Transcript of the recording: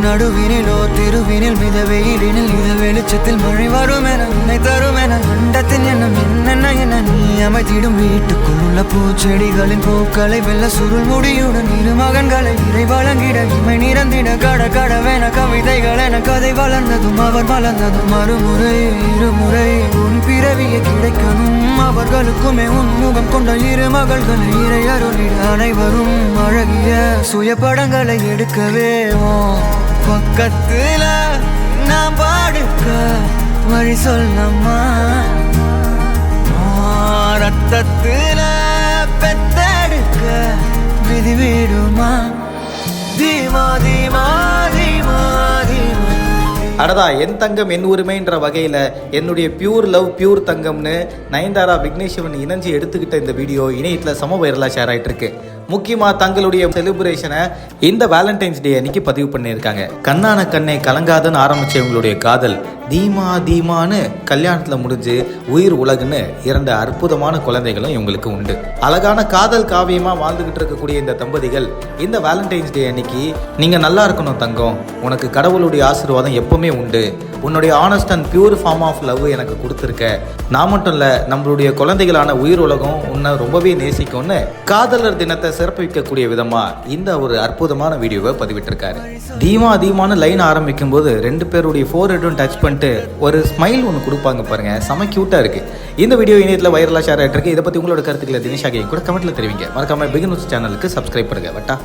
நடுவினிலோ திருவினில் மித வெயிலினில் இத வெளிச்சத்தில் மழை வரும் என உன்னை தரும் என அண்டத்தின் எண்ணம் என்னென்ன என நீ அமைத்திடும் வீட்டுக்குள் உள்ள பூச்செடிகளின் பூக்களை வெல்ல சுருள் முடியுடன் இரு மகன்களை இறை வழங்கிட இமை நிறந்திட கடவென கவிதைகள் என கதை வளர்ந்ததும் அவர் வளர்ந்ததும் மறுமுறை இருமுறை உன் பிறவியை கிடைக்கணும் அவர்களுக்குமே உன்முகம் கொண்ட இரு மகள்களை இறை அருளிட அனைவரும் அழகிய சுயப்படங்களை எடுக்கவே பக்கத்துல நான் பாடுக்க வழி சொல்லம்மா ரத்தத்துல பெத்தெடுக்க விதி விடுமா தீமா தீமா தீமா தீமா. அடடா என் தங்கம் என் உரிமைன்ற வகையில் என்னுடைய பியூர் லவ் பியூர் தங்கம்னு நயன்தாரா விக்னேஸ்வரன் இணைஞ்சு எடுத்துக்கிட்ட இந்த வீடியோ இணையத்தில் சம வைரலாக ஷேர் ஆகிட்டு இருக்கு. முக்கியமாக தங்களுடைய செலிப்ரேஷனை இந்த வேலண்டைன்ஸ் டே அன்னைக்கு பதிவு பண்ணியிருக்காங்க. கண்ணான கண்ணை கலங்காதன்னு ஆரம்பிச்ச இவங்களுடைய காதல் தீமா தீமான்னு கல்யாணத்தில் முடிஞ்சு உயிர் உலகுன்னு 2 அற்புதமான குழந்தைகளும் இவங்களுக்கு உண்டு. அழகான காதல் காவியமாக வாழ்ந்துகிட்டு இருக்கக்கூடிய இந்த தம்பதிகள் இந்த வேலண்டைன்ஸ் டே அன்னைக்கு நீங்கள் நல்லா இருக்கணும் தங்கம், உனக்கு கடவுளுடைய ஆசீர்வாதம் எப்பவுமே உண்டு, உன்னுடைய honest and pure form of love எனக்கு கொடுத்துருக்க, நான் மட்டும் இல்லை நம்மளுடைய குழந்தைகளான உயிர் உலகம் உன்னை ரொம்பவே நேசிக்கும்னு காதலர் தினத்தை சிறப்பிக்கக்கூடிய விதமா இந்த ஒரு அற்புதமான வீடியோவை பதிவிட்டிருக்காரு. தீமா தீமான லைன் ஆரம்பிக்கும் போது 2 பேருடைய ஃபோர்ஹெட்டும் டச் பண்ணிட்டு ஒரு ஸ்மைல் ஒன்று கொடுப்பாங்க பாருங்க, செம கியூட்டா இருக்கு. இந்த வீடியோ இணையத்தில் வைரலாக ஷேர் ஆகிட்டு இருக்கு. இதை பத்தி உங்களோட கருத்துக்களை தினேஷாக கூட கமெண்ட்ல தெரிவிங்க. மறக்காம பிகின் நியூஸ் சேனலுக்கு சப்ஸ்கிரைப் பண்ணுங்க. வட்டா.